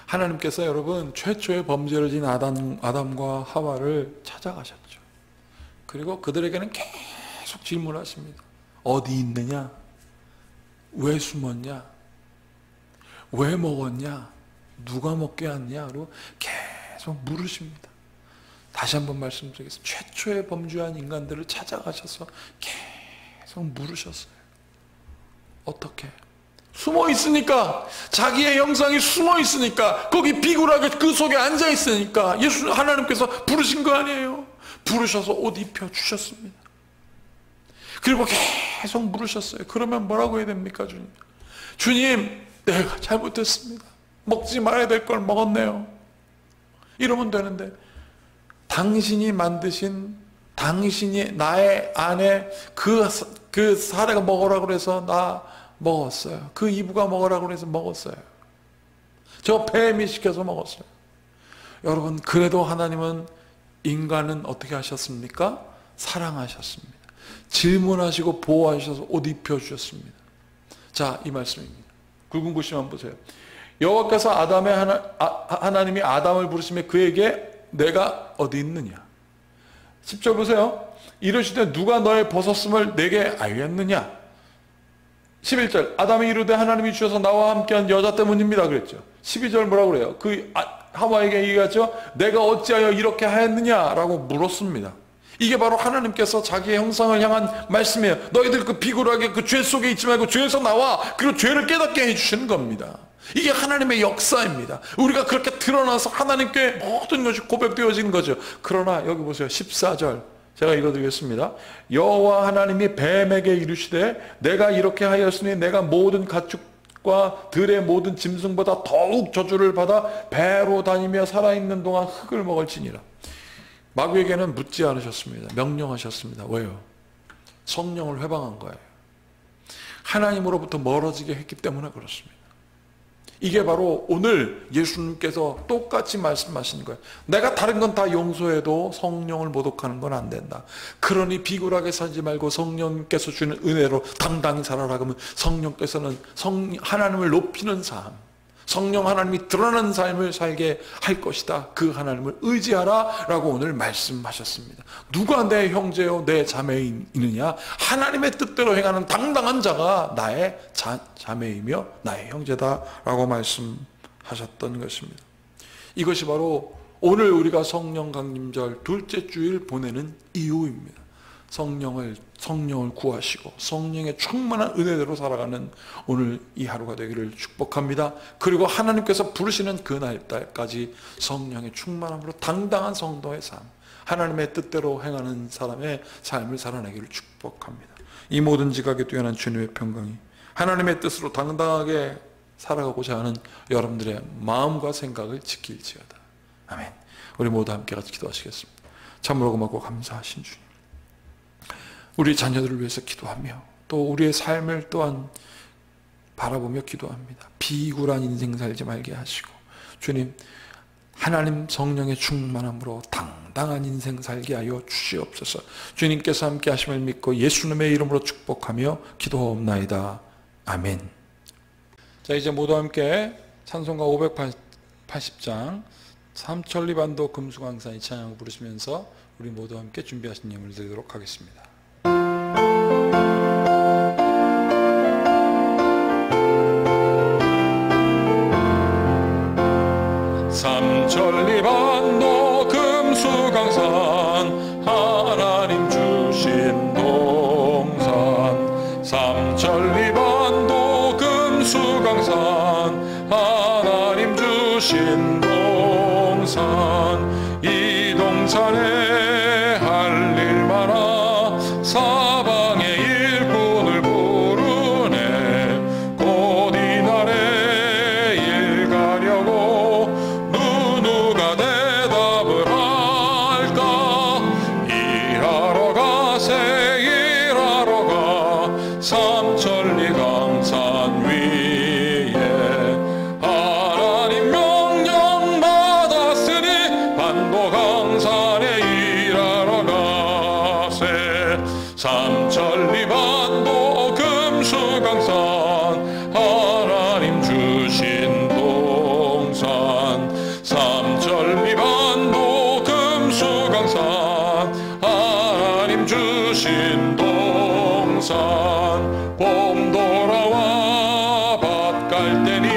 하나님께서 여러분 최초의 범죄를 지은 아담과 하와를 찾아가셨죠. 그리고 그들에게는 계속 질문하십니다. 어디 있느냐? 왜 숨었냐? 왜 먹었냐? 누가 먹게 했냐? 로 계속 물으십니다. 다시 한번 말씀드리겠습니다. 최초의 범죄한 인간들을 찾아가셔서 계속 물으셨어요. 어떻게? 숨어 있으니까, 자기의 형상이 숨어 있으니까, 거기 비굴하게 그 속에 앉아 있으니까 하나님께서 부르신 거 아니에요. 부르셔서 옷 입혀 주셨습니다. 그리고 계속 물으셨어요. 그러면 뭐라고 해야 됩니까, 주님? 주님, 내가 잘못했습니다. 먹지 말아야 될 걸 먹었네요. 이러면 되는데, 당신이 만드신, 당신이 나의 안에 그 사례가 먹으라고 그래서 나 먹었어요. 그 이브가 먹으라고 그래서 먹었어요. 저 뱀이 시켜서 먹었어요. 여러분, 그래도 하나님은 인간은 어떻게 하셨습니까? 사랑하셨습니다. 질문하시고 보호하셔서 옷 입혀주셨습니다. 자, 이 말씀입니다. 굵은 글씨만 보세요. 여호와께서 하나님이 아담을 부르시며 그에게 내가 어디 있느냐? 10절 보세요. 이르시되 누가 너의 벗었음을 내게 알렸느냐? 11절 아담이 이르되 하나님이 주셔서 나와 함께한 여자 때문입니다 그랬죠. 12절 뭐라고 그래요? 하와에게 얘기하죠. 내가 어찌하여 이렇게 하였느냐라고 물었습니다. 이게 바로 하나님께서 자기의 형상을 향한 말씀이에요. 너희들 그 비굴하게 그 죄 속에 있지 말고 죄에서 나와. 그리고 죄를 깨닫게 해주시는 겁니다. 이게 하나님의 역사입니다. 우리가 그렇게 드러나서 하나님께 모든 것이 고백되어지는 거죠. 그러나 여기 보세요. 14절 제가 읽어드리겠습니다. 여호와 하나님이 뱀에게 이르시되 내가 이렇게 하였으니 내가 모든 가축과 들의 모든 짐승보다 더욱 저주를 받아 배로 다니며 살아있는 동안 흙을 먹을지니라. 마귀에게는 묻지 않으셨습니다. 명령하셨습니다. 왜요? 성령을 회방한 거예요. 하나님으로부터 멀어지게 했기 때문에 그렇습니다. 이게 바로 오늘 예수님께서 똑같이 말씀하시는 거예요. 내가 다른 건 다 용서해도 성령을 모독하는 건 안 된다. 그러니 비굴하게 살지 말고 성령께서 주는 은혜로 당당히 살아라. 그러면 성령께서는 하나님을 높이는 삶, 성령 하나님이 드러나는 삶을 살게 할 것이다. 그 하나님을 의지하라 라고 오늘 말씀하셨습니다. 누가 내 형제요 내 자매이느냐? 하나님의 뜻대로 행하는 당당한 자가 나의 자매이며 나의 형제다 라고 말씀하셨던 것입니다. 이것이 바로 오늘 우리가 성령 강림절 둘째 주일 보내는 이유입니다. 성령을 구하시고 성령의 충만한 은혜대로 살아가는 오늘 이 하루가 되기를 축복합니다. 그리고 하나님께서 부르시는 그날까지 성령의 충만함으로 당당한 성도의 삶, 하나님의 뜻대로 행하는 사람의 삶을 살아내기를 축복합니다. 이 모든 지각에 뛰어난 주님의 평강이 하나님의 뜻으로 당당하게 살아가고자 하는 여러분들의 마음과 생각을 지킬지어다. 아멘. 우리 모두 함께 같이 기도하시겠습니다. 참으로 고맙고 감사하신 주님, 우리 자녀들을 위해서 기도하며 또 우리의 삶을 또한 바라보며 기도합니다. 비굴한 인생 살지 말게 하시고 주님, 하나님 성령의 충만함으로 당당한 인생 살게 하여 주시옵소서. 주님께서 함께 하심을 믿고 예수님의 이름으로 축복하며 기도하옵나이다. 아멘. 자, 이제 모두 함께 찬송가 580장 삼천리반도 금수강산 이 찬양을 부르시면서 우리 모두 함께 준비하신 예물을 드리도록 하겠습니다. 금수강산 하나님 주신 동산 이 동산에 할 일 많아 사방의 일꾼을 부르네 곧 이날에 일 가려고 누가 대답을 할까 일하러 가세 일하러 가 삼천리 강산 위에 하나님 명령 받았으니 반도 강산에 일하러 가세 삼천리 반도 금수강산 하나님 주신 동산 삼천리 반도 금수강산 하나님 주신 동산 봄 돌아와 밭 갈 때니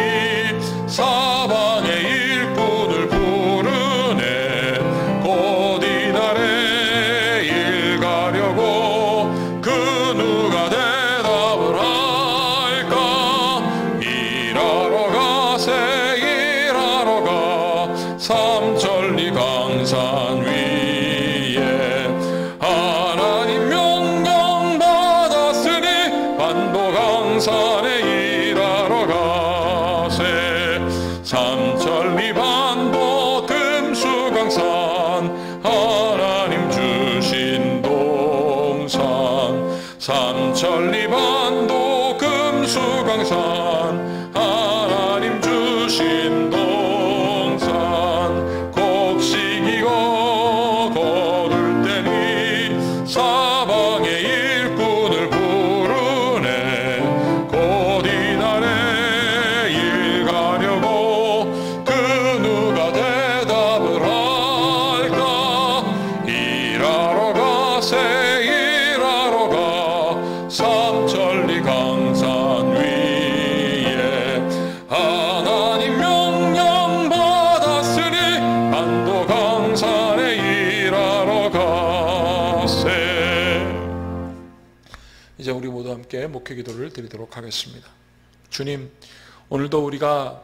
사방의 일꾼을 부르네 곧 이날에 일 가려고 그 누가 대답을 할까 일하러 가세 일하러 가 삼천리 강산 위에 하나님 명령 받았으니 반도 강산에 일하러 가세 삼천리 반도 금수강산 하나님 주신 동산 삼천리 반도 금수강산 하나님 주신 동산 곡식이고 거둘 때니 사방의 일꾼을 부르네 곧 이날에 일 가려고 그 누가 대답을 할까 일하러 가세 일하러 가 삼천리 강산 위에 하나님 명령 받았으니 반도 강산에 일하러 가세. 이제 우리 모두 함께 목회 기도를 드리도록 하겠습니다. 주님, 오늘도 우리가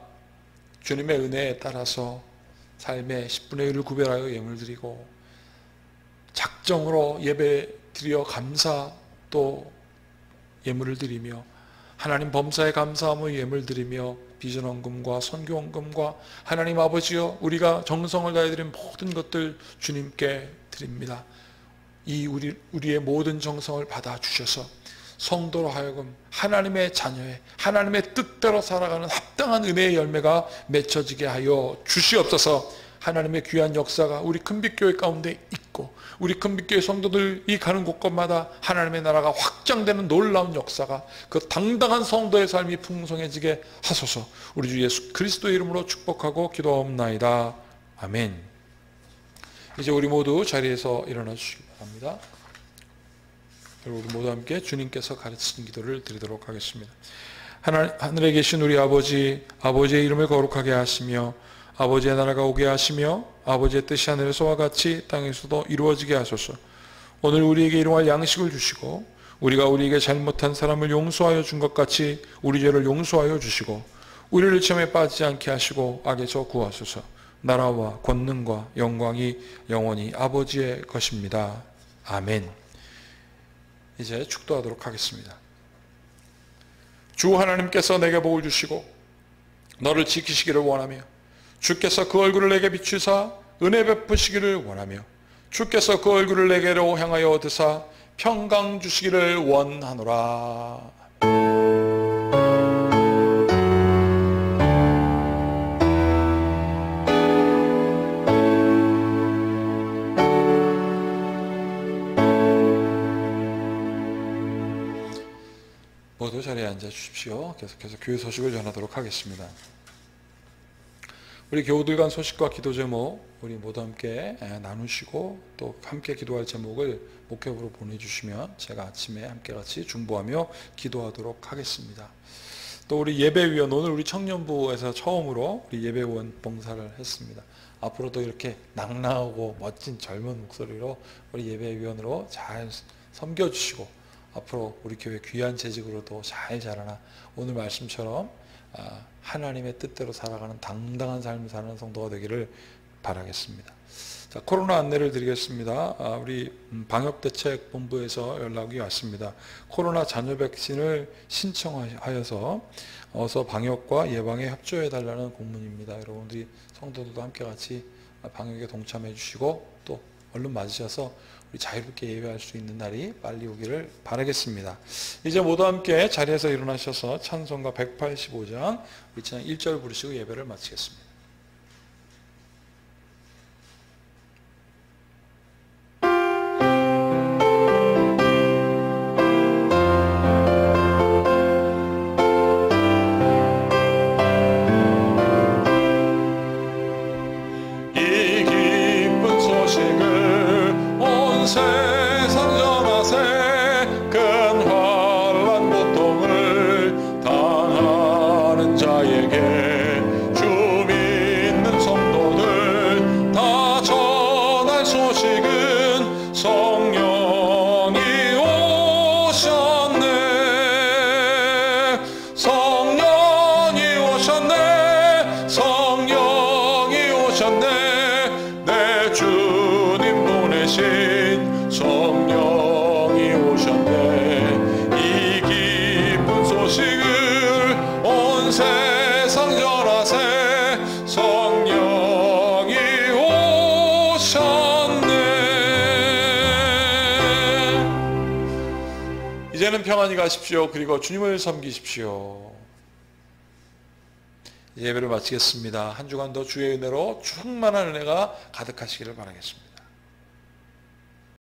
주님의 은혜에 따라서 삶의 10분의 1을 구별하여 예물 드리고 작정으로 예배 드려 감사 또 예물을 드리며 하나님 범사에 감사함의 예물 드리며 비전헌금과 선교헌금과 하나님 아버지여 우리가 정성을 다해 드린 모든 것들 주님께 드립니다. 이 우리의 모든 정성을 받아주셔서 성도로 하여금 하나님의 자녀의 하나님의 뜻대로 살아가는 합당한 은혜의 열매가 맺혀지게 하여 주시옵소서. 하나님의 귀한 역사가 우리 큰빛교회 가운데 있고 우리 큰빛교회 성도들이 가는 곳곳마다 하나님의 나라가 확장되는 놀라운 역사가 그 당당한 성도의 삶이 풍성해지게 하소서. 우리 주 예수 그리스도의 이름으로 축복하고 기도하옵나이다. 아멘. 이제 우리 모두 자리에서 일어나 주시기 바랍니다. 우리 모두 함께 주님께서 가르치신 기도를 드리도록 하겠습니다. 하늘에 계신 우리 아버지, 아버지의 이름을 거룩하게 하시며 아버지의 나라가 오게 하시며 아버지의 뜻이 하늘에서와 같이 땅에서도 이루어지게 하소서. 오늘 우리에게 일용할 양식을 주시고 우리가 우리에게 잘못한 사람을 용서하여 준 것 같이 우리 죄를 용서하여 주시고 우리를 시험에 빠지지 않게 하시고 악에서 구하소서. 나라와 권능과 영광이 영원히 아버지의 것입니다. 아멘. 이제 축도하도록 하겠습니다. 주 하나님께서 내게 복을 주시고 너를 지키시기를 원하며 주께서 그 얼굴을 내게 비추사 은혜 베푸시기를 원하며 주께서 그 얼굴을 내게로 향하여 드사 평강 주시기를 원하노라. 모두 자리에 앉아 주십시오. 계속해서 교회 소식을 전하도록 하겠습니다. 우리 교우들 간 소식과 기도 제목 우리 모두 함께 나누시고 또 함께 기도할 제목을 목회부로 보내주시면 제가 아침에 함께 같이 중보하며 기도하도록 하겠습니다. 또 우리 예배위원, 오늘 우리 청년부에서 처음으로 우리 예배위원 봉사를 했습니다. 앞으로도 이렇게 낭랑하고 멋진 젊은 목소리로 우리 예배위원으로 잘 섬겨주시고 앞으로 우리 교회 귀한 재직으로도 잘 자라나 오늘 말씀처럼 하나님의 뜻대로 살아가는 당당한 삶을 사는 성도가 되기를 바라겠습니다. 자, 코로나 안내를 드리겠습니다. 우리 방역대책본부에서 연락이 왔습니다. 코로나 잔여 백신을 신청하여서 어서 방역과 예방에 협조해달라는 공문입니다. 여러분들이 성도들도 함께 같이 방역에 동참해 주시고 또 얼른 맞으셔서 우리 자유롭게 예배할 수 있는 날이 빨리 오기를 바라겠습니다. 이제 모두 함께 자리에서 일어나셔서 찬송가 185장 우리 찬양 1절 부르시고 예배를 마치겠습니다. 이제는 평안히 가십시오. 그리고 주님을 섬기십시오. 예배를 마치겠습니다. 한 주간도 주의 은혜로 충만한 은혜가 가득하시기를 바라겠습니다.